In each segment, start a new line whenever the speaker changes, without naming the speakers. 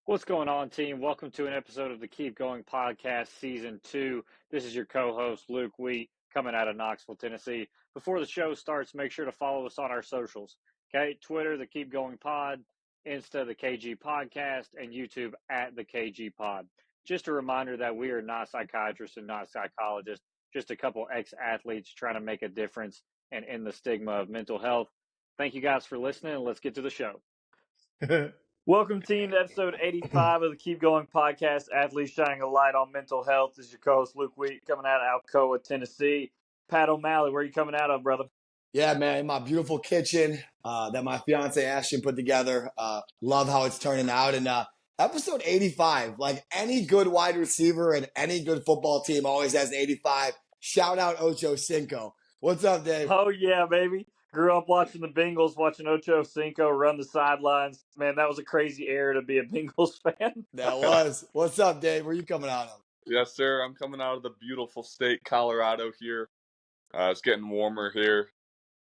What's going on, team? Welcome to an episode of the Keep Going Podcast, Season 2. This is your co-host, Luke Wheat, coming out of Knoxville, Tennessee. Before the show starts, make sure to follow us on our socials, okay? Twitter, the Keep Going Pod, Insta, the KG Podcast, and YouTube at the KG Pod. Just a reminder that we are not psychiatrists and not psychologists, just a couple ex-athletes trying to make a difference and end the stigma of mental health. Thank you guys for listening, and let's get to the show. Welcome, team, to episode 85 of the Keep Going Podcast, Athletes Shining a Light on Mental Health. This is your co-host, Luke Wheat, coming out of Alcoa, Tennessee. Pat O'Malley, where are you coming out of, brother?
Yeah, man, my beautiful kitchen that my fiance Ashton put together. Love how it's turning out. And episode 85, like any good wide receiver and any good football team always has an 85. Shout out Ocho Cinco. What's up, Dave?
Oh, yeah, baby. Grew up watching the Bengals, watching Ocho Cinco run the sidelines. Man, that was a crazy era to be a Bengals fan.
That was. What's up, Dave? Where are you coming out of?
Yes, sir. I'm coming out of the beautiful state, Colorado here. It's getting warmer here.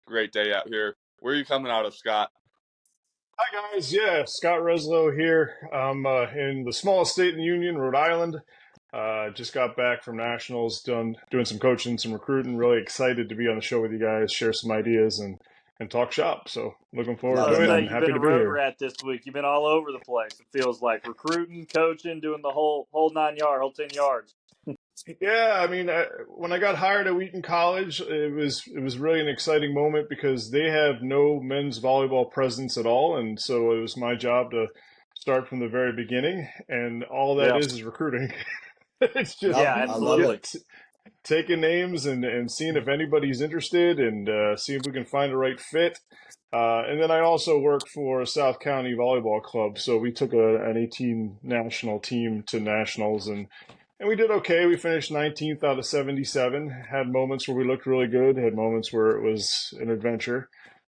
Great day out here. Where are you coming out of, Scott?
Hi, guys. Yeah, Scott Reslow here. I'm in the smallest state in the Union, Rhode Island. Just got back from Nationals, doing some coaching, some recruiting. Really excited to be on the show with you guys, share some ideas, and talk shop. So looking forward to it.
You've been a road rat this week. You've been all over the place. It feels like recruiting, coaching, doing the whole 9 yard, whole 10 yards.
Yeah, I mean, when I got hired at Wheaton College, it was really an exciting moment because they have no men's volleyball presence at all, and so it was my job to start from the very beginning, and all that is recruiting. It's just
absolutely.
Taking names and seeing if anybody's interested and seeing if we can find the right fit. And then I also work for South County Volleyball Club, so we took an 18 national team to nationals, and we did okay. We finished 19th out of 77. Had moments where we looked really good. Had moments where it was an adventure.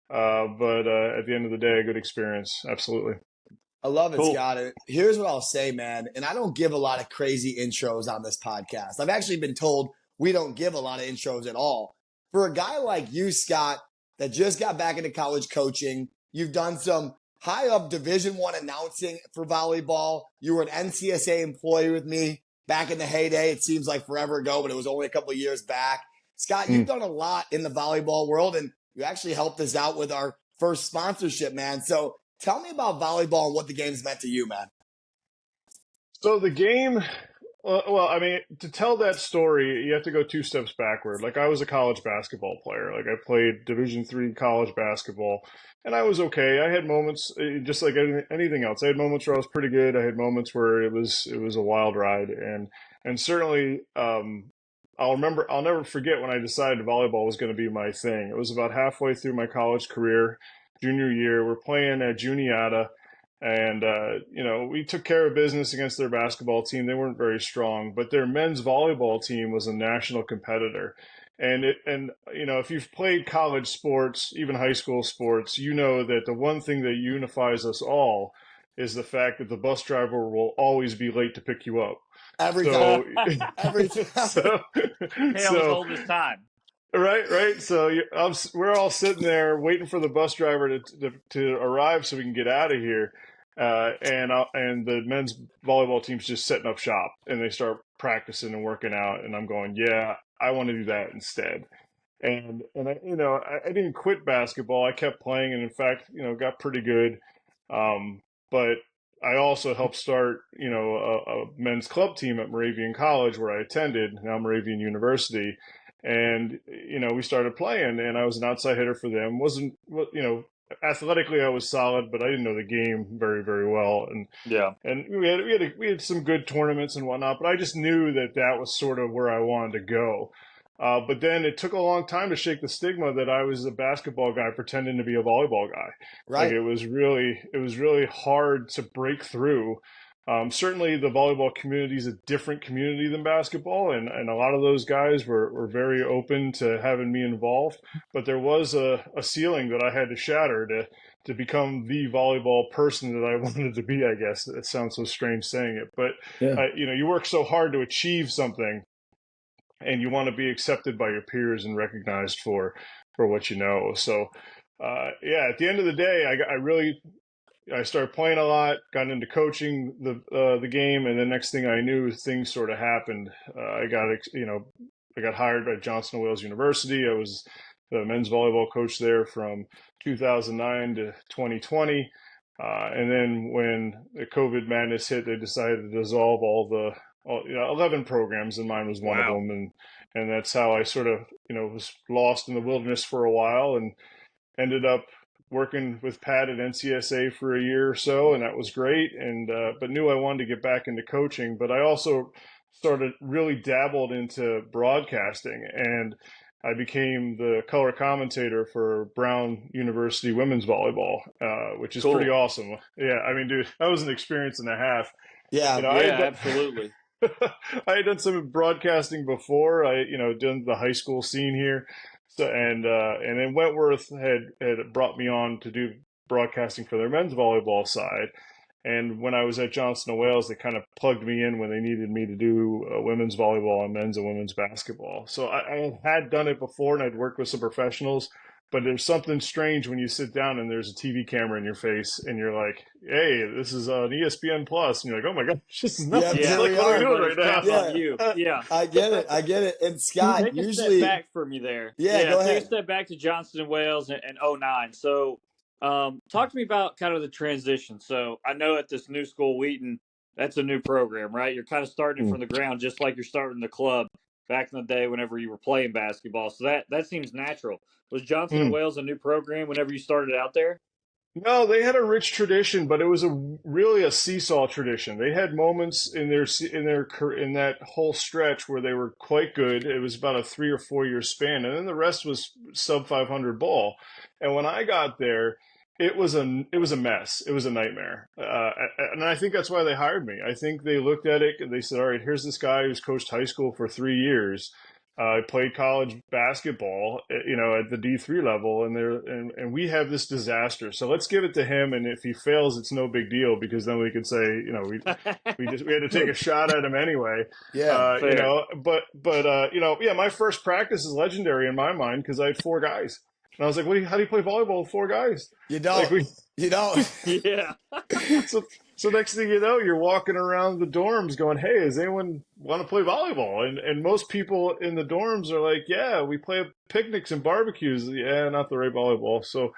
But at the end of the day, a good experience. Absolutely.
I love it, Scott. Here's what I'll say, man. And I don't give a lot of crazy intros on this podcast. I've actually been told we don't give a lot of intros at all. For a guy like you, Scott, that just got back into college coaching, you've done some high up Division I announcing for volleyball. You were an NCSA employee with me back in the heyday. It seems like forever ago, but it was only a couple of years back. Scott, you've done a lot in the volleyball world, and you actually helped us out with our first sponsorship, man. So tell me about volleyball and what the game's meant to you, man.
So the game, well, I mean, to tell that story, you have to go two steps backward. Like, I was a college basketball player. Like, I played Division III college basketball, and I was okay. I had moments, just like anything else. I had moments where I was pretty good. I had moments where it was a wild ride, and certainly, I'll never forget when I decided volleyball was going to be my thing. It was about halfway through my college career, junior year. We're playing at Juniata, and we took care of business against their basketball team. They weren't very strong, but their men's volleyball team was a national competitor. And if you've played college sports, even high school sports, you know that the one thing that unifies us all is the fact that the bus driver will always be late to pick you up.
Every time.
Hell, old as time.
Right. So we're all sitting there waiting for the bus driver to arrive so we can get out of here. And the men's volleyball team's just setting up shop, and they start practicing and working out. And I'm going, yeah, I want to do that instead. And I didn't quit basketball. I kept playing, and in fact, got pretty good. But I also helped start, a men's club team at Moravian College where I attended, now Moravian University. And, we started playing, and I was an outside hitter for them. Athletically I was solid, but I didn't know the game very, very well. And we had some good tournaments and whatnot, but I just knew that was sort of where I wanted to go. But then it took a long time to shake the stigma that I was a basketball guy pretending to be a volleyball guy.
Right.
Like, it was really hard to break through. Certainly the volleyball community is a different community than basketball, and a lot of those guys were very open to having me involved. But there was a ceiling that I had to shatter to become the volleyball person that I wanted to be, I guess. It sounds so strange saying it. But, you work so hard to achieve something, and you want to be accepted by your peers and recognized for what you know. So, at the end of the day, I really I started playing a lot, got into coaching the game, and the next thing I knew, things sort of happened. I got hired at Johnson Wales University. I was the men's volleyball coach there from 2009 to 2020. And then when the COVID madness hit, they decided to dissolve all 11 programs, and mine was one of
Wow.
them. And that's how I sort of, was lost in the wilderness for a while and ended up working with Pat at NCSA for a year or so, and that was great. And but knew I wanted to get back into coaching. But I also really dabbled into broadcasting, and I became the color commentator for Brown University women's volleyball, which is
Cool.
pretty awesome. Yeah, I mean, dude, that was an experience and a half.
Yeah,
Absolutely.
I had done some broadcasting before. I, done the high school scene here. So, and then Wentworth had brought me on to do broadcasting for their men's volleyball side. And when I was at Johnson & Wales, they kind of plugged me in when they needed me to do women's volleyball and men's and women's basketball. So I had done it before, and I'd worked with some professionals. But there's something strange when you sit down and there's a TV camera in your face, and you're like, "Hey, this is an ESPN Plus," and you're like, "Oh my gosh, this is nothing like what are we doing right now?"
Yeah.
You. Yeah,
I get it. And Scott,
take a
usually
step back from you there.
Go ahead.
Take a step back to Johnson and Wales and 09. So, talk to me about kind of the transition. So, I know at this new school, Wheaton, that's a new program, right? You're kind of starting from the ground, just like you're starting the club back in the day whenever you were playing basketball. So that seems natural. Was Johnson and Wales a new program whenever you started out there?
No, they had a rich tradition, but it was really a seesaw tradition. They had moments in that whole stretch where they were quite good. It was about a 3 or 4 year span, and then the rest was sub 500 ball. And when I got there, it was a mess. It was a nightmare, and I think that's why they hired me. I think they looked at it and they said, "All right, here's this guy who's coached high school for 3 years." I played college basketball, at the D3 level, and we have this disaster. So let's give it to him, and if he fails, it's no big deal because then we could say, we had to take a shot at him anyway.
Yeah,
my first practice is legendary in my mind because I had 4 guys, and I was like, how do you play volleyball with 4 guys?
You don't.
Yeah.
So next thing you know, you're walking around the dorms going, "Hey, does anyone want to play volleyball?" And most people in the dorms are like, "Yeah, we play picnics and barbecues." Yeah, not the right volleyball. So,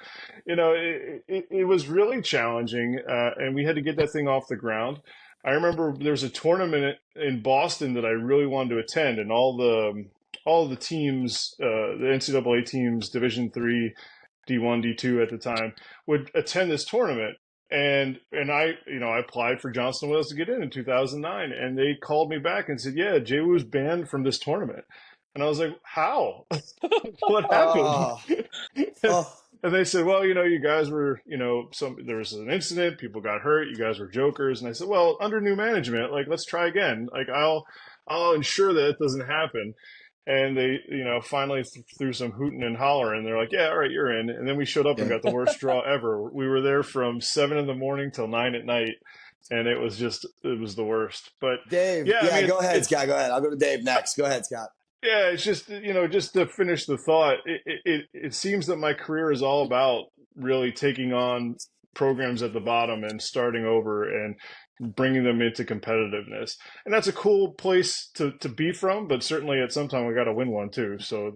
it was really challenging, and we had to get that thing off the ground. I remember there was a tournament in Boston that I really wanted to attend, and all the teams, the NCAA teams, Division III, D1, D2 at the time, would attend this tournament. And I applied for Johnson Wales to get in 2009, and they called me back and said, "Yeah, Jay Wu's banned from this tournament." And I was like, "How? What happened?" And they said, "Well, you guys were, there was an incident, people got hurt, you guys were jokers." And I said, "Well, under new management, let's try again. I'll ensure that it doesn't happen." And they, finally threw some hooting and hollering. They're like, "Yeah, all right, you're in." And then we showed up and got the worst draw ever. We were there from 7 a.m. till 9 p.m, and it was the worst. But
Dave, go ahead, Scott. Go ahead. I'll go to Dave next. Go ahead, Scott.
Yeah, it's just, just to finish the thought, it seems that my career is all about really taking on programs at the bottom and starting over and bringing them into competitiveness. And that's a cool place to be from, but certainly at some time we got to win one too. So,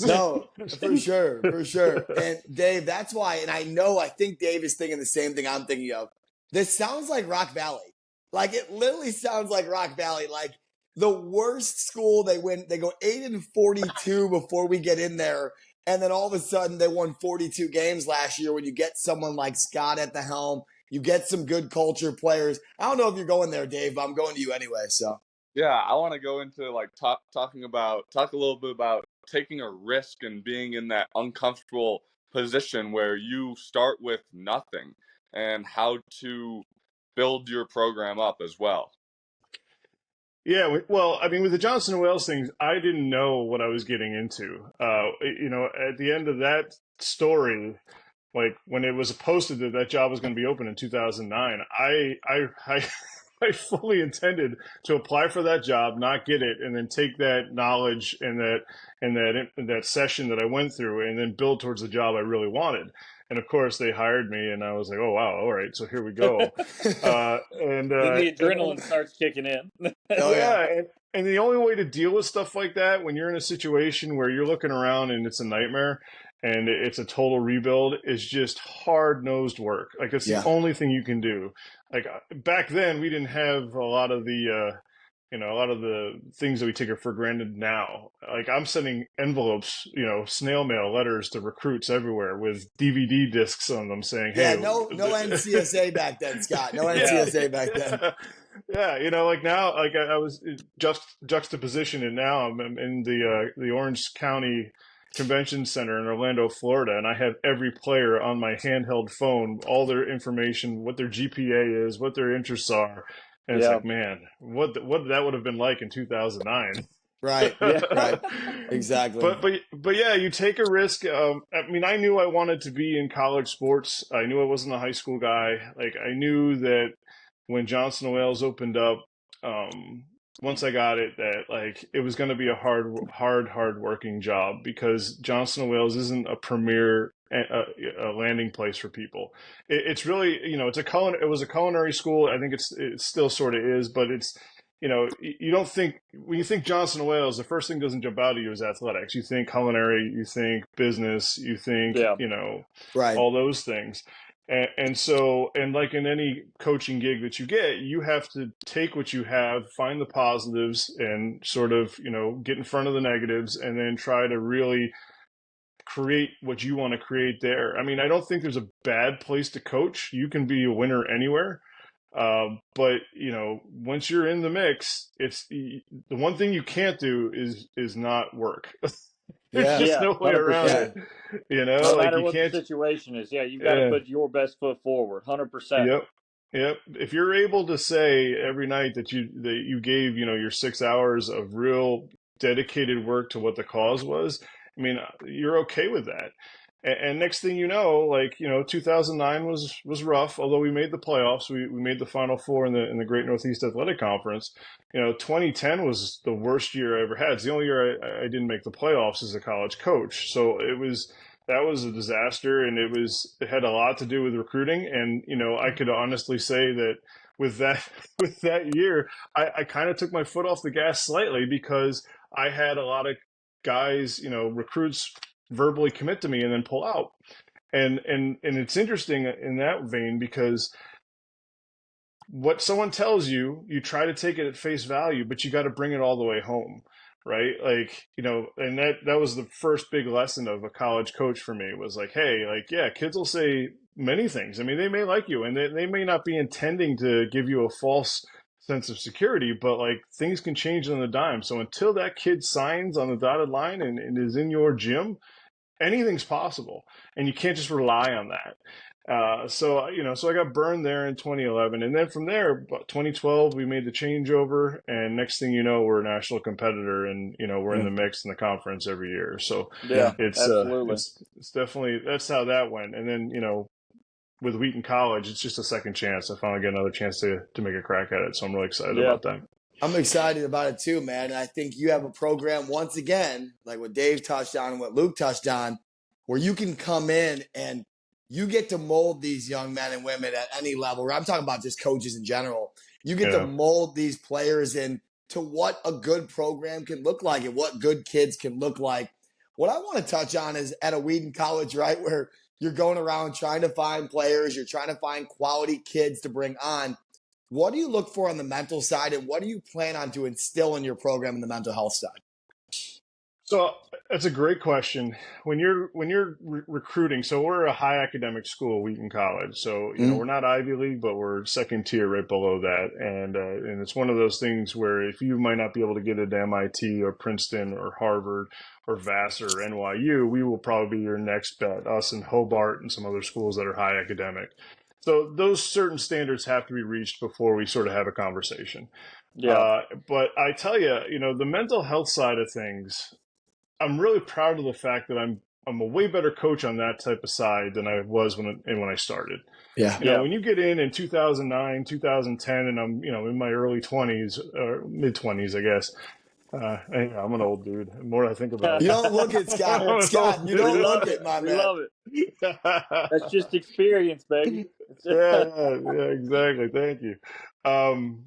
No, for sure. And Dave, that's why, and I think Dave is thinking the same thing I'm thinking of. This sounds like Rock Valley. Like, it literally sounds like Rock Valley. Like, the worst school, they go 8-42 before we get in there. And then all of a sudden they won 42 games last year when you get someone like Scott at the helm. You get some good culture players. I don't know if you're going there, Dave, but I'm going to you anyway. So
yeah, I want to go into talk a little bit about taking a risk and being in that uncomfortable position where you start with nothing and how to build your program up as well.
Yeah, well, I mean, with the Johnson & Wales things, I didn't know what I was getting into. At the end of that story, like when it was posted that job was going to be open in 2009, I fully intended to apply for that job, not get it, and then take that knowledge and that session that I went through, and then build towards the job I really wanted. And of course, they hired me, and I was like, "Oh wow, all right, so here we go."
Then the adrenaline starts kicking in.
Oh, yeah.
And the only way to deal with stuff like that when you're in a situation where you're looking around and it's a nightmare and it's a total rebuild is just hard-nosed work. Like it's the
Yeah.
only thing you can do. Like back then, we didn't have a lot of the things that we take it for granted now. Like I'm sending envelopes, snail mail letters to recruits everywhere with DVD discs on them saying,
Yeah,
"Hey,
no NCSA back then, Scott. No
yeah,
NCSA back then.
yeah, like now, like I was just juxtaposition, and now I'm in the Orange County Convention Center in Orlando, Florida, and I have every player on my handheld phone, all their information, what their GPA is, what their interests are, and it's like, man, what that would have been like in 2009.
Right.
Yeah.
Right. Exactly.
But yeah, you take a risk. I mean, I knew I wanted to be in college sports. I knew I wasn't a high school guy. Like I knew that when Johnson Wales opened up, once I got it, that like it was going to be a hard working job because Johnson Wales isn't a premier a landing place for people. It's really, it was a culinary school. I think it still sort of is, but it's, you don't think when you think Johnson Wales, the first thing that doesn't jump out at you is athletics. You think culinary, you think business, you think,
Right.
all those things. And so, and like in any coaching gig that you get, you have to take what you have, find the positives, and sort of, get in front of the negatives, and then try to really create what you want to create there. I mean, I don't think there's a bad place to coach. You can be a winner anywhere. But once you're in the mix, it's the one thing you can't do is not work. There's just no way
100%.
around it.
No
like
matter
you
what
can't.
the situation is, you've got to put your best foot forward, 100%.
Yep. If you're able to say every night that you gave your 6 hours of real dedicated work to what the cause was, I mean, you're okay with that. And next thing you know, 2009 was rough. Although we made the playoffs, we made the Final Four in the Great Northeast Athletic Conference. 2010 was the worst year I ever had. It's the only year I didn't make the playoffs as a college coach. So that was a disaster, and it had a lot to do with recruiting. And I could honestly say that with that year, I kind of took my foot off the gas slightly because I had a lot of guys, recruits verbally commit to me and then pull out. And it's interesting in that vein because what someone tells you, you try to take it at face value, but you got to bring it all the way home, right? Like, and that was the first big lesson of a college coach for me was like, hey, kids will say many things. I mean, they may like you and they may not be intending to give you a false sense of security, but like things can change on the dime. So until that kid signs on the dotted line and is in your gym, anything's possible, and you can't just rely on that. So I got burned there in 2011, and then from there, 2012, we made the changeover, and next thing you know, we're a national competitor, and we're in the mix in the conference every year. So
absolutely,
it's definitely that's how that went. And then with Wheaton College, it's just a second chance. I finally get another chance to make a crack at it, so I'm really excited about that.
I'm excited about it too, man. And I think you have a program once again, like what Dave touched on and what Luke touched on, where you can come in and you get to mold these young men and women at any level. I'm talking about just coaches in general. You get to mold these players into what a good program can look like and what good kids can look like. What I want to touch on is at a Wheaton College, right, where you're going around trying to find players, you're trying to find quality kids to bring on. What do you look for on the mental side, and what do you plan on to instill in your program in the mental health side?
So that's a great question. When you're recruiting, so we're a high academic school, Wheaton College. So we're not Ivy League, but we're second tier right below that. And it's one of those things where if you might not be able to get into MIT or Princeton or Harvard or Vassar or NYU, we will probably be your next bet. Us and Hobart and some other schools that are high academic. So those certain standards have to be reached before we sort of have a conversation. But I tell you, the mental health side of things, I'm really proud of the fact that I'm a way better coach on that type of side than I was when I started. When you get in 2009, 2010, and I'm in my early 20s or mid 20s, I guess. I'm an old dude. The more I think about
You
it,
don't look it, Scott.
I'm an
Scott,
old
you
We
don't
dude.
love
look
it.
it, my
We
man.
love it. That's just experience, baby.
Yeah, exactly. Thank you. Um,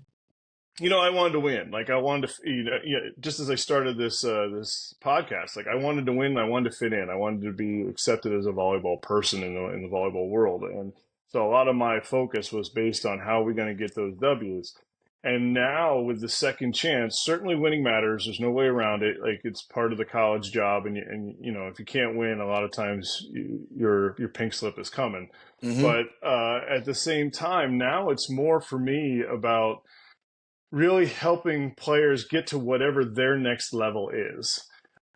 I wanted to win. Like I wanted to, just as I started this podcast, like I wanted to win. I wanted to fit in. I wanted to be accepted as a volleyball person in the volleyball world. And so a lot of my focus was based on how are we going to get those W's. And now with the second chance, certainly winning matters. There's no way around it. Like it's part of the college job, and if you can't win, a lot of times your pink slip is coming.
Mm-hmm.
But at the same time, now it's more for me about really helping players get to whatever their next level is.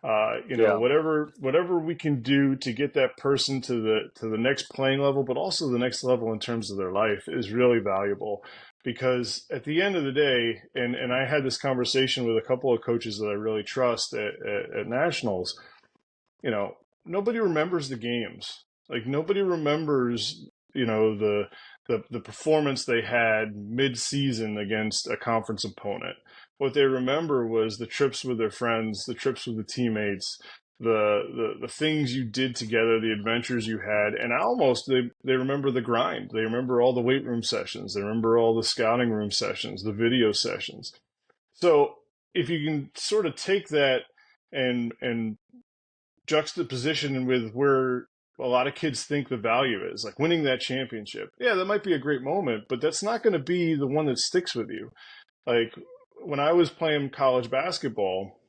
Yeah.
Whatever we can do to get that person to the next playing level, but also the next level in terms of their life is really valuable. Because at the end of the day, and I had this conversation with a couple of coaches that I really trust at nationals, nobody remembers the games. Like nobody remembers, the performance they had mid-season against a conference opponent. What they remember was the trips with their friends, the trips with the teammates, the things you did together, the adventures you had, and almost they remember the grind. They remember all the weight room sessions. They remember all the scouting room sessions, the video sessions. So if you can sort of take that and juxtaposition with where a lot of kids think the value is, like winning that championship. Yeah, that might be a great moment, but that's not going to be the one that sticks with you. Like when I was playing college basketball,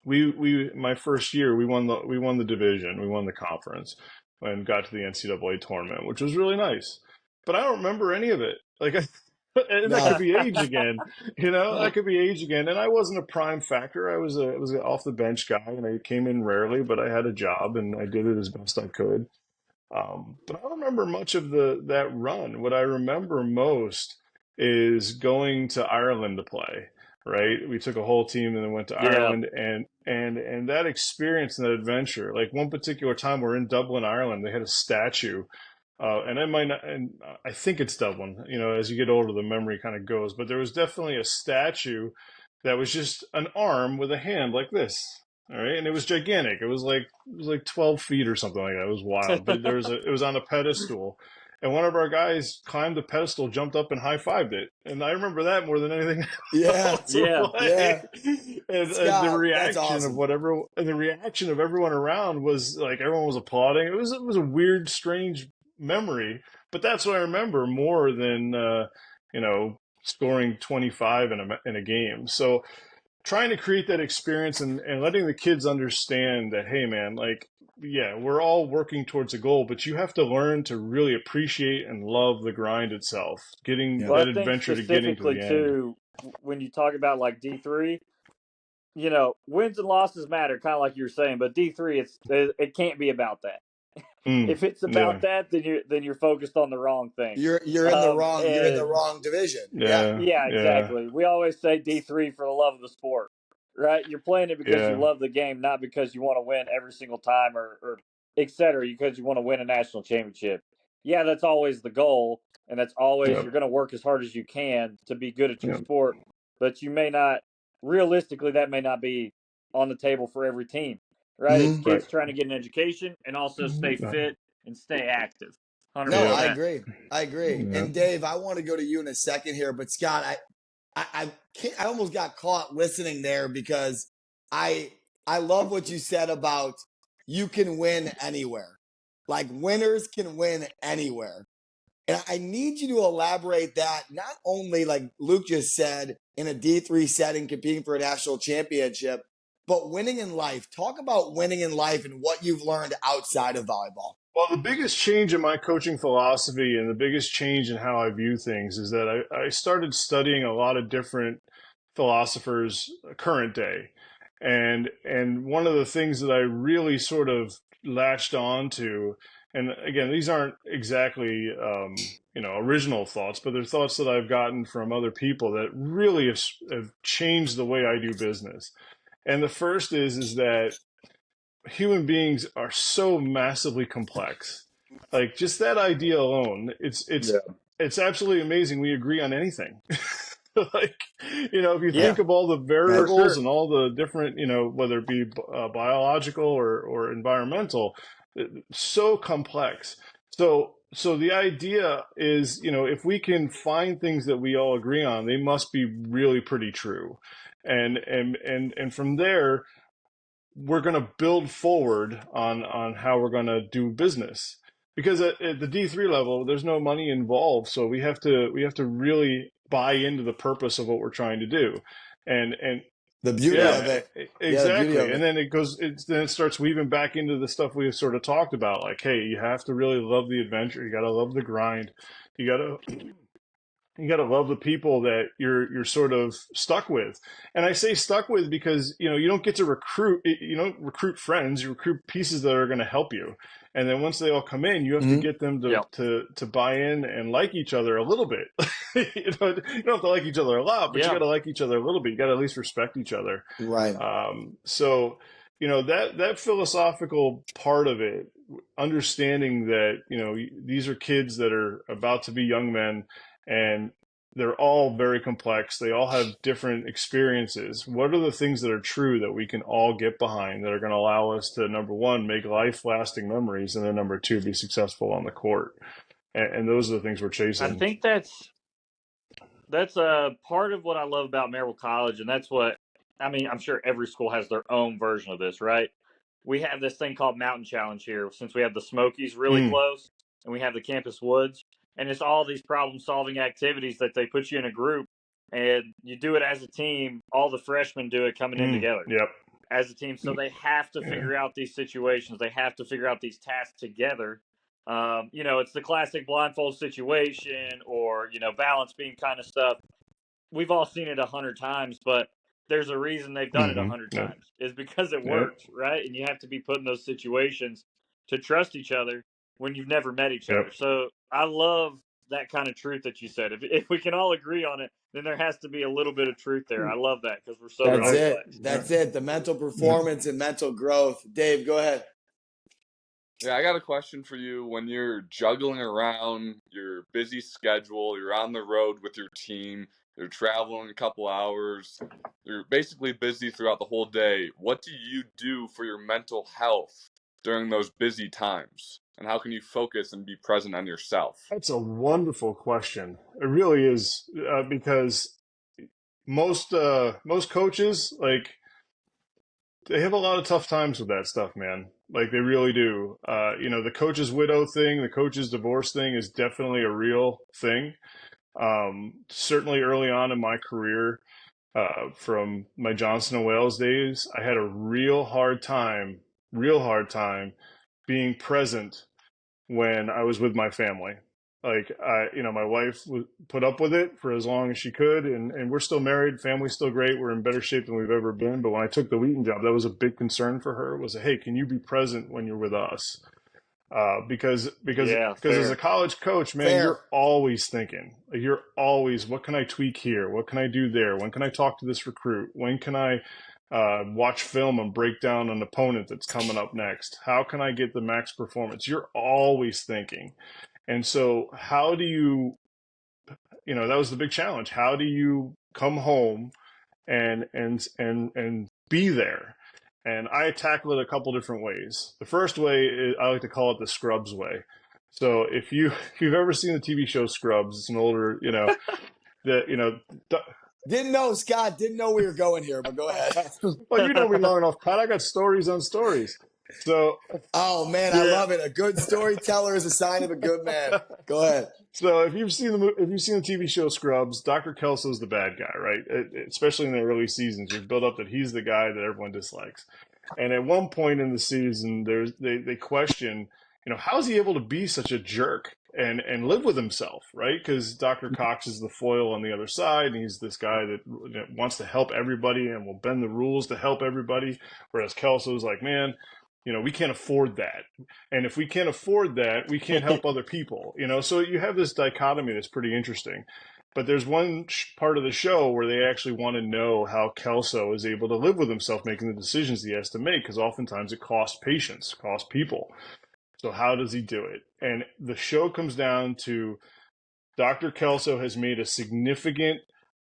we my first year we won the division, we won the conference, and got to the NCAA tournament, which was really nice. But I don't remember any of it. Like, and that
No.
could be age again. That could be age again. And I wasn't a prime factor. I was an off the bench guy, and I came in rarely, but I had a job and I did it as best I could. But I don't remember much of that run. What I remember most is going to Ireland to play. Right, we took a whole team and then went to
Yeah.
Ireland, and that experience and that adventure. Like one particular time, we're in Dublin, Ireland. They had a statue, and I might not, and I think it's Dublin. As you get older, the memory kind of goes. But there was definitely a statue that was just an arm with a hand like this. All right, and it was gigantic. It was like 12 feet or something like that. It was wild. But it was on a pedestal, and one of our guys climbed the pedestal, jumped up, and high fived it. And I remember that more than anything
Yeah.
else.
Yeah.
Yeah.
And the
Scott, that's
reaction of
awesome.
the reaction of everyone around was like everyone was applauding. It was a weird, strange memory, but that's what I remember more than scoring 25 in a game. So trying to create that experience and letting the kids understand that, hey man, like, yeah, we're all working towards a goal, but you have to learn to really appreciate and love the grind itself, getting
Yeah.
Well,
that
I think
adventure to getting to
specifically
the end.
too, when you talk about like D3, wins and losses matter, kind of like you were saying. But D3, it can't be about that. If it's
Yeah,
about that, then you're focused on the wrong thing.
You're in the
And
wrong division. Yeah.
yeah,
yeah,
yeah,
exactly. We always say D3 for the love of the sport, right? You're playing it because you
yeah,
love the game, not because you want to win every single time or et cetera, because you want to win a national championship. Yeah, that's always the goal, and that's always
yeah,
you're going to work as hard as you can to be good at your
yeah.
sport, but you may not realistically that may not be on the table for every team, right? It's
Mm-hmm.
Right.
kids trying to get an education and also stay fit and stay active.
No,
Yeah,
I
100%.
agree. I agree.
yeah.
And Dave, I want to go to you in a second here, but Scott, I can't, I almost got caught listening there because I I love what you said about you can win anywhere. Like winners can win anywhere. And I need you to elaborate that not only like Luke just said in a D3 setting competing for a national championship, but winning in life. Talk about winning in life and what you've learned outside of volleyball.
Well, the biggest change in my coaching philosophy and the biggest change in how I view things is that I started studying a lot of different philosophers current day. And one of the things that I really sort of latched on to, and again, these aren't exactly original thoughts, but they're thoughts that I've gotten from other people that really have changed the way I do business. And the first is that human beings are so massively complex. Like just that idea alone, it's
Yeah.
it's absolutely amazing. We agree on anything. Like, if you
Yeah,
think of all the
for
variables
sure.
and all the different, whether it be biological or environmental, so complex. So the idea is, if we can find things that we all agree on, they must be really pretty true. And from there, we're going to build forward on how we're going to do business, because at the D3 level there's no money involved, so we have to really buy into the purpose of what we're trying to do. And
The beauty of
yeah,
it. Yeah, the beauty
exactly.
of
And
it.
then then it starts weaving back into the stuff we've sort of talked about, like, hey, you have to really love the adventure, you got to love the grind, you got to you got to love the people that you're sort of stuck with. And I say stuck with because you don't get to recruit friends, you recruit pieces that are going to help you. And then once they all come in, you have to
Mhm.
get them
Yeah.
to buy in and like each other a little bit. You don't have to like each other a lot, but you
Yeah.
got to like each other a little bit. You got to at least respect each other.
Right.
So that philosophical part of it, understanding that these are kids that are about to be young men, and they're all very complex. They all have different experiences. What are the things that are true that we can all get behind that are going to allow us to, number one, make life-lasting memories, and then number two, be successful on the court? And those are the things we're
I
chasing.
think that's a part of what I love about Maryville College, and that's what I mean. I'm sure every school has their own version of this, right? We have this thing called Mountain Challenge here, since we have the Smokies really
Mm,
close, and we have the campus woods, and it's all these problem-solving activities that they put you in a group, and you do it as a team. All the freshmen do it coming in together
yep.
as a team, so they have to
Yeah.
figure out these situations. They have to figure out these tasks together. It's the classic blindfold situation, or balance beam kind of stuff. We've all seen it 100 times, but there's a reason they've done it a hundred
Yep.
times. Is because it
Yep.
works, right? And you have to be put in those situations to trust each other when you've never met each
Yep.
other. So I love that kind of truth that you said. If we can all agree on it, then there has to be a little bit of truth there. I love that because we're so
That's
Right.
it.
complex.
That's it. The mental
Yeah.
performance and mental growth. Dave, go ahead.
Yeah, I got a question for you. When you're juggling around your busy schedule, you're on the road with your team, you're traveling a couple hours, you're basically busy throughout the whole day. What do you do for your mental health during those busy times? And how can you focus and be present on yourself?
That's a wonderful question. It really is, because most coaches, like, they have a lot of tough times with that stuff, man. Like, they really do. The coach's widow thing, the coach's divorce thing is definitely a real thing. Certainly early on in my career, from my Johnson and Wales days, I had a real hard time being present when I was with my family. Like, my wife put up with it for as long as she could, and we're still married. Family's still great. We're in better shape than we've ever been. But when I took the Wheaton job, that was a big concern for her. Was, hey, can you be present when you're with us?
Yeah,
Because as a
fair.
college coach, man,
Fair.
you're always thinking. Like, you're always, what can I tweak here? What can I do there? When can I talk to this recruit? When can I watch film and break down an opponent that's coming up next? How can I get the max performance? You're always thinking. And so, how do that was the big challenge. How do you come home and be there? And I tackle it a couple different ways. The first way is, I like to call it the Scrubs way. So if you've ever seen the TV show Scrubs, it's an older, that
Didn't know, Scott. Didn't know we were going here, but go ahead.
well, you know me long enough, Pat. I got stories on stories. So
Oh, man, I
yeah.
love it. A good storyteller is a sign of a good man. Go ahead.
So if you've seen the TV show Scrubs, Dr. Kelso's the bad guy, right? Especially in the early seasons, you've built up that he's the guy that everyone dislikes. And at one point in the season, they question, how is he able to be such a jerk and live with himself, right? Because Dr. Cox is the foil on the other side, and he's this guy that wants to help everybody and will bend the rules to help everybody. Whereas Kelso's like, man, we can't afford that. And if we can't afford that, we can't help other people, So you have this dichotomy that's pretty interesting. But there's one part of the show where they actually want to know how Kelso is able to live with himself making the decisions he has to make, because oftentimes it costs patience, costs people. So how does he do it? And the show comes down to Dr. Kelso has made a significant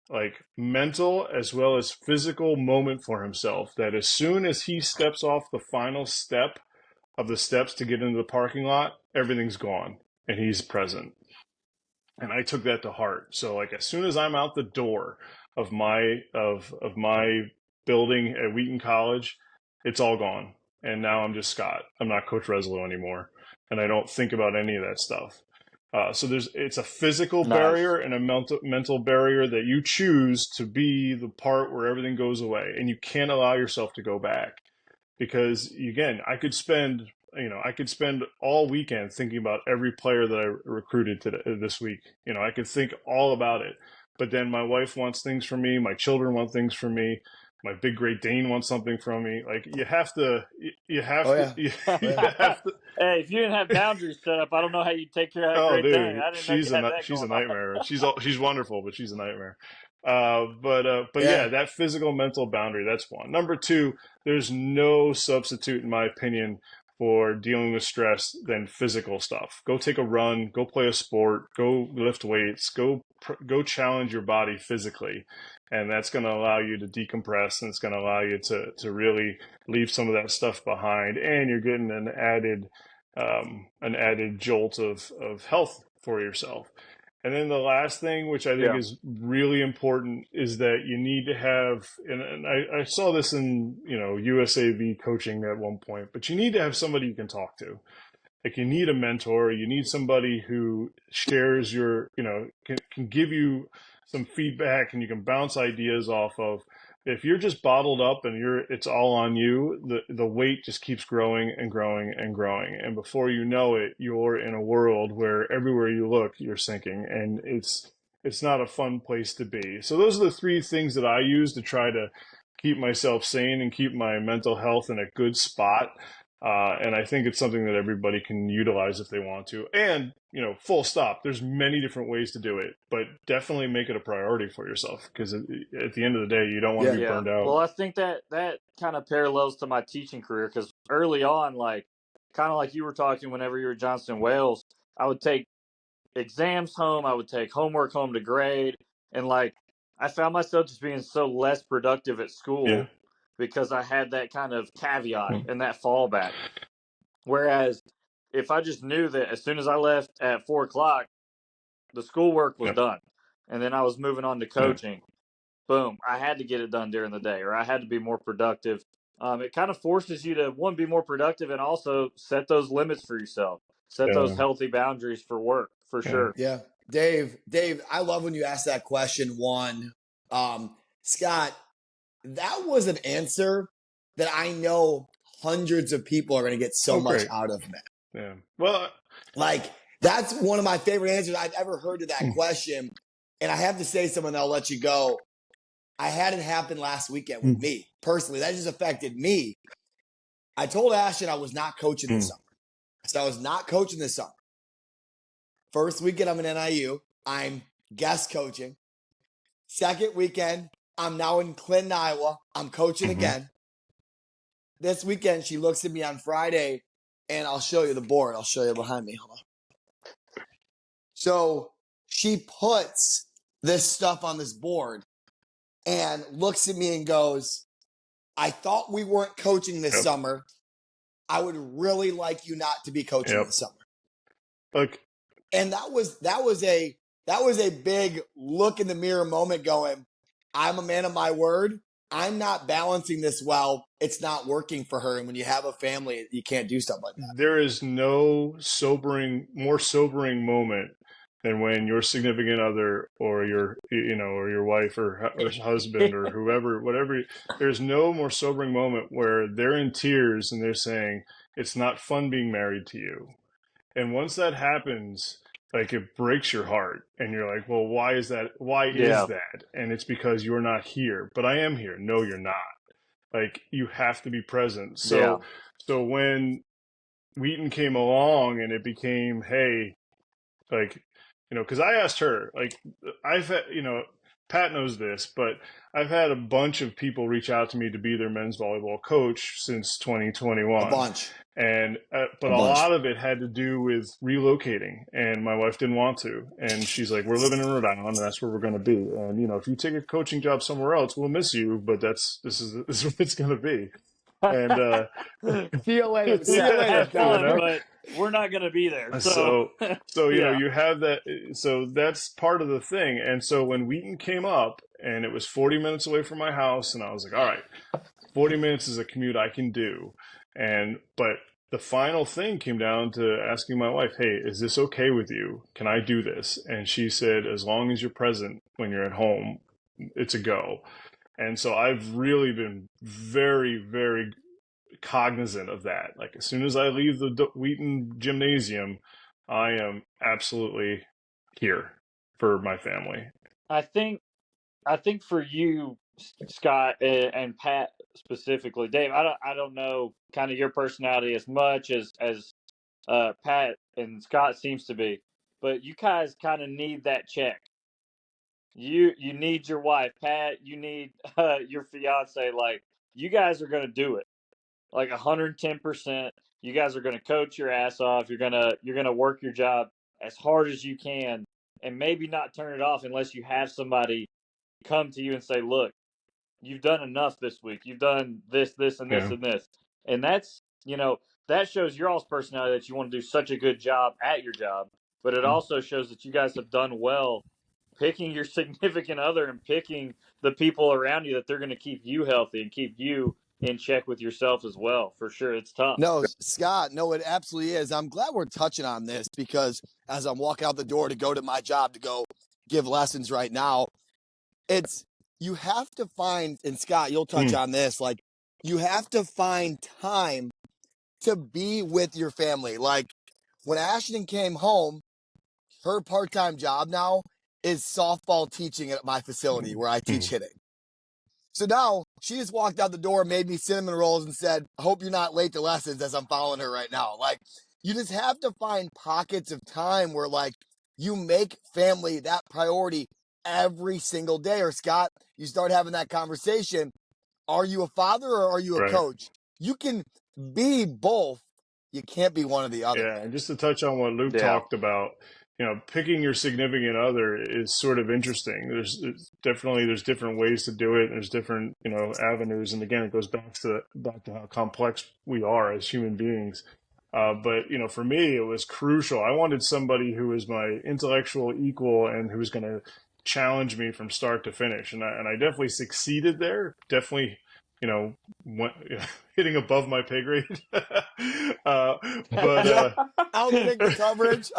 like mental as well as physical moment for himself that as soon as he steps off the final step of the steps to get into the parking lot, everything's gone and he's present. And I took that to heart. So like as soon as I'm out the door of my building at Wheaton College, it's all gone. And now I'm just Scott. I'm not Coach Reslow anymore, and I don't think about any of that stuff. So it's a physical barrier and a mental barrier that you choose to be the part where everything goes away, and you can't allow yourself to go back because again, I could spend all weekend thinking about every player that I recruited this week. I could think all about it, but then my wife wants things from me, my children want things from me, my big Great Dane wants something from me. Like you have to.
Hey, if you didn't have boundaries set up, I don't know how you take care of that Great Dane. I didn't know you had that
she's a
going
nightmare.
on.
She's wonderful, but she's a nightmare. Yeah, that physical mental boundary, that's one. Number two, there's no substitute, in my opinion, for dealing with stress than physical stuff. Go take a run, go play a sport, go lift weights, go challenge your body physically. And that's going to allow you to decompress, and it's going to allow you to really leave some of that stuff behind. And you're getting an added jolt of health for yourself. And then the last thing, which I think is really important, is that you need to have, and I saw this in, USAV coaching at one point, but you need to have somebody you can talk to. Like you need a mentor, you need somebody who shares can give you some feedback and you can bounce ideas off of. If you're just bottled up and it's all on you, the weight just keeps growing and growing and growing. And before you know it, you're in a world where everywhere you look, you're sinking, and it's not a fun place to be. So those are the three things that I use to try to keep myself sane and keep my mental health in a good spot. And I think it's something that everybody can utilize if they want to. And, full stop. There's many different ways to do it, but definitely make it a priority for yourself because at the end of the day, you don't want to be burned out.
Well, I think that kind of parallels to my teaching career because early on, kind of like you were talking whenever you were at Johnson Wales, I would take exams home, I would take homework home to grade, and I found myself just being so less productive at school because I had that kind of caveat and that fallback. Whereas if I just knew that as soon as I left at 4:00, the schoolwork was done, and then I was moving on to coaching, boom, I had to get it done during the day, or I had to be more productive. It kind of forces you to, one, be more productive, and also set those limits for yourself, set those healthy boundaries for work, for sure.
Yeah. Dave, I love when you ask that question, one. Scott, that was an answer that I know hundreds of people are going to get so much out of, man.
Yeah. Well,
that's one of my favorite answers I've ever heard to that question. And I have to say something, I'll let you go. I had it happen last weekend with me personally. That just affected me. I told Ashton I was not coaching this summer. So I was not coaching this summer. First weekend, I'm in NIU. I'm guest coaching. Second weekend, I'm now in Clinton, Iowa. I'm coaching again. This weekend, she looks at me on Friday, and I'll show you the board. I'll show you behind me. Hold on. So she puts this stuff on this board and looks at me and goes, I thought we weren't coaching this summer. I would really like you not to be coaching this summer.
Look.
And that was a big look in the mirror moment going, I'm a man of my word. I'm not balancing this well. It's not working for her. And when you have a family, you can't do stuff like that.
There is no more sobering moment than when your significant other or your wife or husband or whoever, whatever, there's no more sobering moment where they're in tears and they're saying, it's not fun being married to you. And once that happens, it breaks your heart and you're like, well, why is that? Why is that? And it's because you're not here, but I am here. No, you're not. You have to be present. So when Wheaton came along and it became, hey, because I asked her, I've had, Pat knows this, but I've had a bunch of people reach out to me to be their men's volleyball coach since 2021.
A bunch.
And but a lot of it had to do with relocating, and my wife didn't want to. And she's like, "We're living in Rhode Island, and that's where we're going to be. And if you take a coaching job somewhere else, we'll miss you. But this is what it's going to be." And
see you later. See you
Yeah,
later,
have fun,
Connor.
but we're not going to be there.
So
Yeah.
you have that. So that's part of the thing. And so when Wheaton came up, and it was 40 minutes away from my house, and I was like, all right, 40 minutes is a commute I can do. But the final thing came down to asking my wife, hey, is this okay with you? Can I do this? And she said, as long as you're present when you're at home, it's a go. And so I've really been very, very cognizant of that. Like, as soon as I leave the Wheaton gymnasium, I am absolutely here for my family.
I think for you, Scott, and Pat specifically, Dave, I don't know kind of your personality as much as Pat and Scott seems to be, but you guys kind of need that check. You need your wife, Pat. You need your fiance. Like, you guys are gonna do it, like 110%. You guys are gonna coach your ass off. You're gonna work your job as hard as you can, and maybe not turn it off unless you have somebody come to you and say, look, you've done enough this week. You've done this, this, and this, and this. And that's, that shows your all's personality that you want to do such a good job at your job. But it also shows that you guys have done well picking your significant other and picking the people around you that they're going to keep you healthy and keep you in check with yourself as well. For sure. It's tough.
No, Scott, no, it absolutely is. I'm glad we're touching on this because as I'm walking out the door to go to my job to go give lessons right now, you have to find, and Scott, you'll touch on this, like, you have to find time to be with your family. Like, when Ashton came home, her part-time job now is softball teaching at my facility where I teach hitting. So now she just walked out the door, made me cinnamon rolls, and said, I hope you're not late to lessons as I'm following her right now. Like, you just have to find pockets of time where, like, you make family that priority every single day. Or, Scott, you start having that conversation. Are you a father or are you a coach? You can be both. You can't be one or the other.
Yeah, and just to touch on what Luke talked about, picking your significant other is sort of interesting. There's different ways to do it. There's different, avenues. And again, it goes back to how complex we are as human beings. But for me, it was crucial. I wanted somebody who was my intellectual equal and who was going to challenge me from start to finish. And I definitely succeeded there. Definitely, hitting above my pay grade. But
I'll kick the coverage.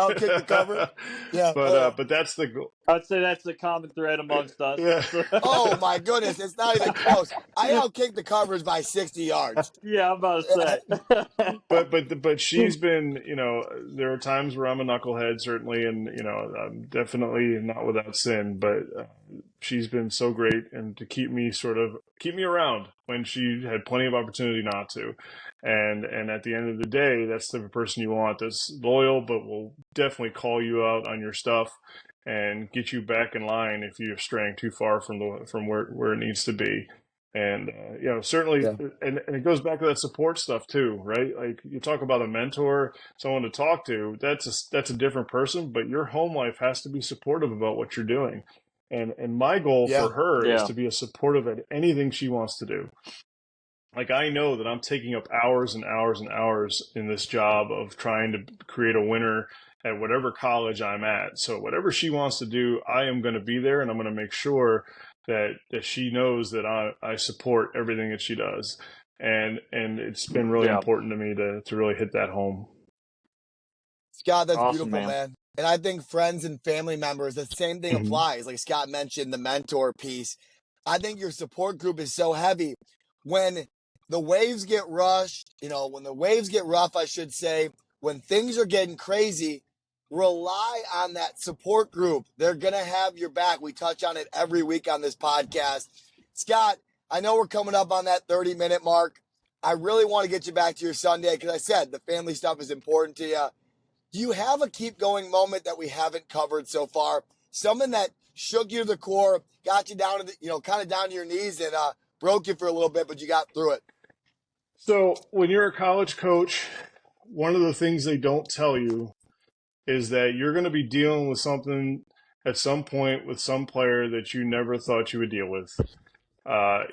Yeah.
But that's the goal.
I'd say that's the common thread amongst us.
Yeah. Oh my goodness, it's not even close. I outkicked the coverage by 60 yards.
Yeah, I'm about to say.
But she's been, there are times where I'm a knucklehead, certainly, and I'm definitely not without sin. But she's been so great, and to keep me around when she had plenty of opportunity not to. And at the end of the day, that's the person you want, that's loyal, but will definitely call you out on your stuff and get you back in line if you're straying too far from where it needs to be. And certainly, and it goes back to that support stuff too, right? Like, you talk about a mentor, someone to talk to. That's a different person, but your home life has to be supportive about what you're doing. And my goal for her is to be a supportive at anything she wants to do. Like, I know that I'm taking up hours and hours and hours in this job of trying to create a winner at whatever college I'm at. So whatever she wants to do, I am going to be there, and I'm going to make sure that she knows that I support everything that she does. And it's been really important to me to really hit that home.
Scott, that's awesome, beautiful, man. And I think friends and family members, the same thing applies. Like Scott mentioned, the mentor piece. I think your support group is so heavy. When the waves get rushed, when the waves get rough, I should say, when things are getting crazy, rely on that support group. They're going to have your back. We touch on it every week on this podcast. Scott, I know we're coming up on that 30-minute mark. I really want to get you back to your Sunday because I said the family stuff is important to you. Do you have a keep going moment that we haven't covered so far? Something that shook you to the core, got you down to the, kind of down to your knees and broke you for a little bit, but you got through it?
So when you're a college coach, one of the things they don't tell you is that you're going to be dealing with something at some point with some player that you never thought you would deal with.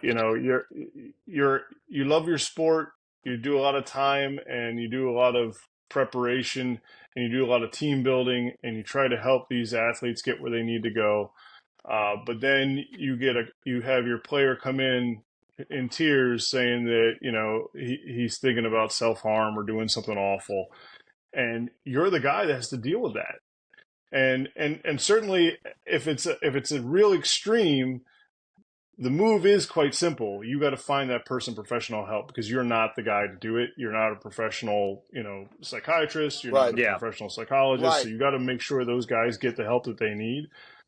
You love your sport, you do a lot of time and you do a lot of preparation and you do a lot of team building and you try to help these athletes get where they need to go. But then you have your player come in tears saying that, he's thinking about self-harm or doing something awful. And you're the guy that has to deal with that. And certainly if it's a real extreme, the move is quite simple. You got to find that person professional help because you're not the guy to do it. You're not a professional, psychiatrist. You're not a professional psychologist.
Right.
So you got to make sure those guys get the help that they need.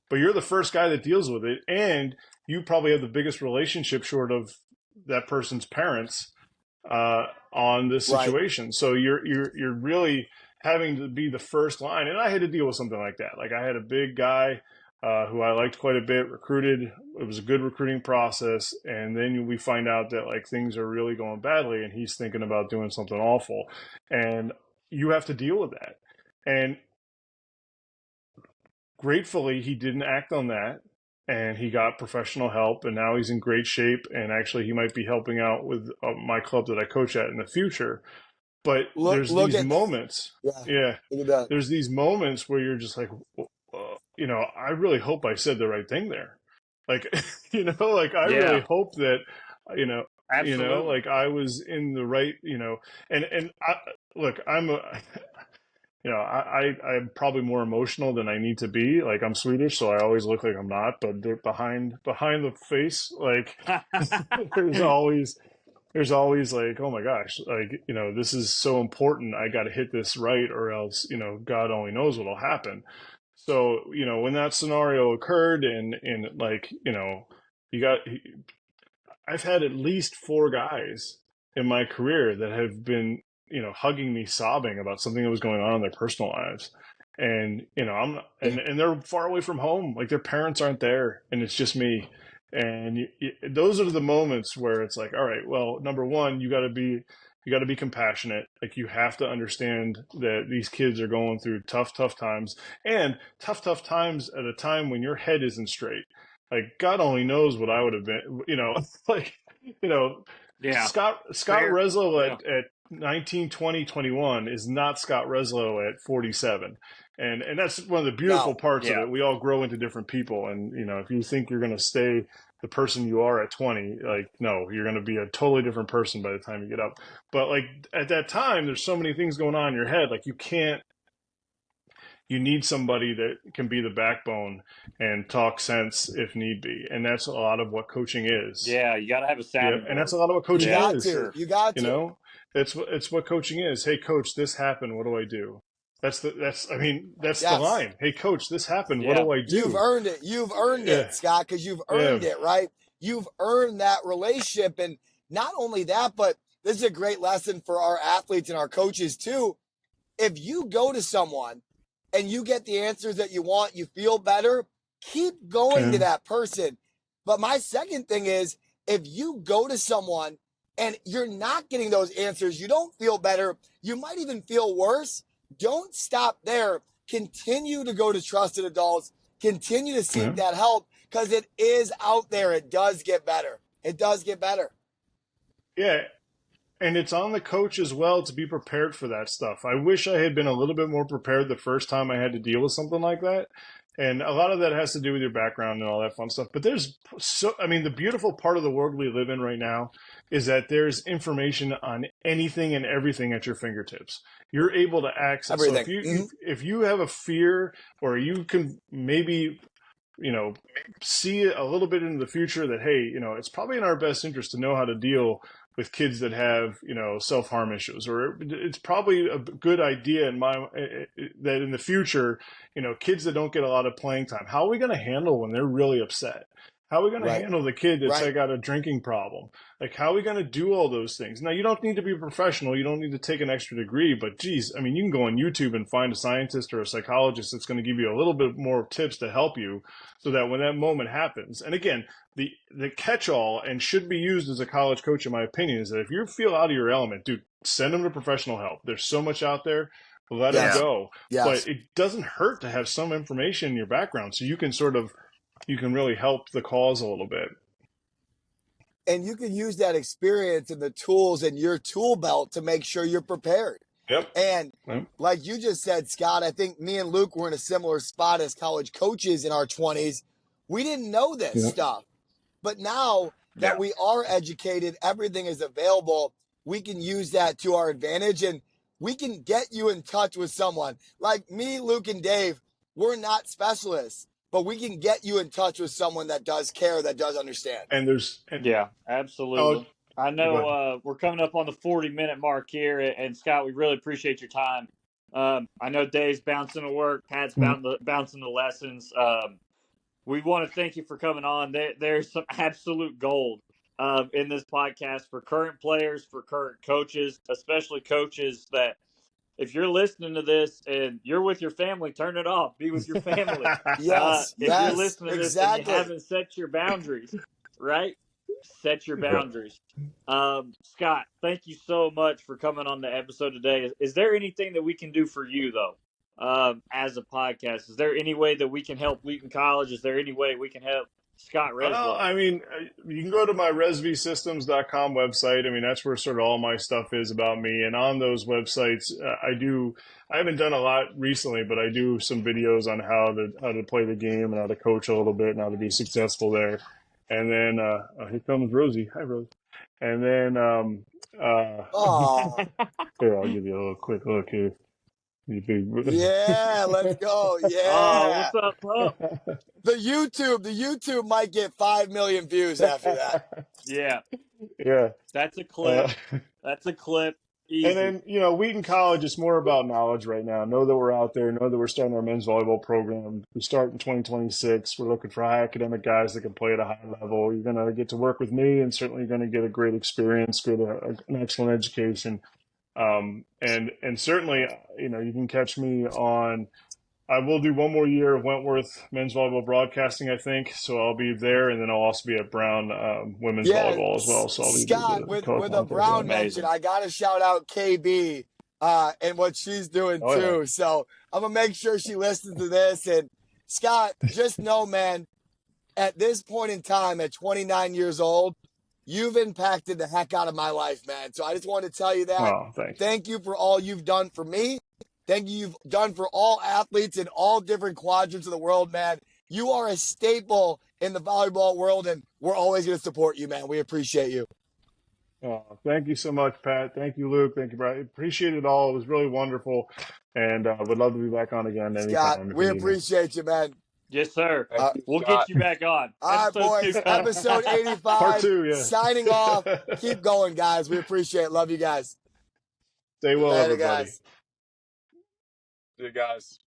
But you're the first guy that deals with it, and you probably have the biggest relationship short of that person's parents on this situation. Right. So you're really having to be the first line. And I had to deal with something like that. Like I had a big guy who I liked quite a bit, recruited. It was a good recruiting process. And then we find out that like things are really going badly and he's thinking about doing something awful. And you have to deal with that. And gratefully, he didn't act on that. And he got professional help. And now he's in great shape. And actually, he might be helping out with my club that I coach at in the future. But there's these moments. Yeah. There's these moments where you're just like, I really hope I said the right thing there. Like, I really hope that,
Absolutely.
like I was in the right, and look, I'm probably more emotional than I need to be. Like I'm Swedish, so I always look like I'm not, but behind the face, like there's always like, oh my gosh, like, this is so important. I got to hit this right or else, God only knows what'll happen. So, when that scenario occurred and like, I've had at least 4 guys in my career that have been, hugging me, sobbing about something that was going on in their personal lives. And, and they're far away from home. Like their parents aren't there and it's just me. And those are the moments where it's like, all right, well, number one, you got to be compassionate. Like you have to understand that these kids are going through tough times and tough times at a time when your head isn't straight. Like God only knows what I would have been, Scott Reslow at 19, 20, 21 is not Scott Reslow at 47. And that's one of the beautiful parts of it. We all grow into different people. And, if you think you're going to stay the person you are at 20, like, no, you're going to be a totally different person by the time you get up. But like at that time, there's so many things going on in your head. Like you need somebody that can be the backbone and talk sense if need be. And that's a lot of what coaching is.
Yeah. You got to have a sounding board.
And that's a lot of what coaching is.
You got to.
It's what coaching is. Hey coach, this happened. What do I do? That's the line. Hey coach, this happened. What do I do?
You've earned it. You've earned it, Scott, because you've earned it, right? You've earned that relationship. And not only that, but this is a great lesson for our athletes and our coaches too. If you go to someone and you get the answers that you want, you feel better, keep going to that person. But my second thing is, if you go to someone and you're not getting those answers, you don't feel better, you might even feel worse, don't stop there. Continue to go to trusted adults. Continue to seek that help because it is out there. It does get better. It does get better.
Yeah. And it's on the coach as well to be prepared for that stuff. I wish I had been a little bit more prepared the first time I had to deal with something like that. And a lot of that has to do with your background and all that fun stuff. But the beautiful part of the world we live in right now is that there's information on anything and everything at your fingertips. You're able to access
everything.
So if you have a fear or you can maybe see a little bit into the future that, hey, it's probably in our best interest to know how to deal with kids that have, self-harm issues, or it's probably a good idea that in the future, kids that don't get a lot of playing time, how are we going to handle when they're really upset? How are we going to
Right.
handle the kid that's
Right.
got a drinking problem? Like, how are we going to do all those things? Now, you don't need to be a professional. You don't need to take an extra degree, but geez, I mean, you can go on YouTube and find a scientist or a psychologist that's going to give you a little bit more tips to help you so that when that moment happens, and again, the catch-all and should be used as a college coach, in my opinion, is that if you feel out of your element, dude, send them to professional help. There's so much out there. Let them
Yes.
go.
Yes.
But it doesn't hurt to have some information in your background so you can really help the cause a little bit.
And you can use that experience and the tools in your tool belt to make sure you're prepared.
Yep.
And like you just said, Scott, I think me and Luke were in a similar spot as college coaches in our 20s. We didn't know this stuff. But now that we are educated, everything is available, we can use that to our advantage, and we can get you in touch with someone. Like me, Luke, and Dave, we're not specialists, but we can get you in touch with someone that does care, that does understand.
Yeah, absolutely. I know we're coming up on the 40-minute mark here, and Scott, we really appreciate your time. I know Dave's bouncing to work, Pat's bouncing to lessons. We want to thank you for coming on. There's some absolute gold in this podcast for current players, for current coaches, especially coaches that if you're listening to this and you're with your family, turn it off. Be with your family.
Yes,
if you're listening to this and you haven't set your boundaries, right? Set your boundaries. Scott, thank you so much for coming on the episode today. Is there anything that we can do for you, though, as a podcast? Is there any way that we can help Wheaton College? Is there any way we can help Scott Reslow?
Well, I mean, you can go to my resvsystems.com website. I mean, that's where sort of all my stuff is about me. And on those websites, I haven't done a lot recently, but I do some videos on how to play the game and how to coach a little bit and how to be successful there. And then, here comes Rosie. Hi, Rosie. And then, here, I'll give you a little quick look here.
Yeah, let's go. Yeah.
Oh, what's up, bro?
The YouTube might get 5 million views after that.
Yeah.
Yeah.
That's a clip. That's a clip. Easy.
And then, Wheaton College is more about knowledge right now. Know that we're out there. Know that we're starting our men's volleyball program. We start in 2026. We're looking for high academic guys that can play at a high level. You're going to get to work with me, and certainly going to get a great experience, get an excellent education. And certainly, you can catch me on. I will do one more year of Wentworth men's volleyball broadcasting, I think. So I'll be there, and then I'll also be at Brown women's volleyball as well. So I'll be
Scott, with a Brown mention, I got to shout out KB and what she's doing too. Yeah. So I'm going to make sure she listens to this. And Scott, just know, man, at this point in time, at 29 years old, you've impacted the heck out of my life, man. So I just want to tell you that.
Oh,
thank you for all you've done for me. Thank you you've done for all athletes in all different quadrants of the world, man. You are a staple in the volleyball world, and we're always going to support you, man. We appreciate you.
Oh, thank you so much, Pat. Thank you, Luke. Thank you, Brian. Appreciate it all. It was really wonderful, and would love to be back on again anytime.
Scott, we appreciate you, man.
Yes, sir. We'll get you back on.
All right, boys. Episode 85.
Part 2, yeah.
Signing off. Keep going, guys. We appreciate it. Love you guys.
Stay well,
Later,
everybody.
Guys.
See you guys.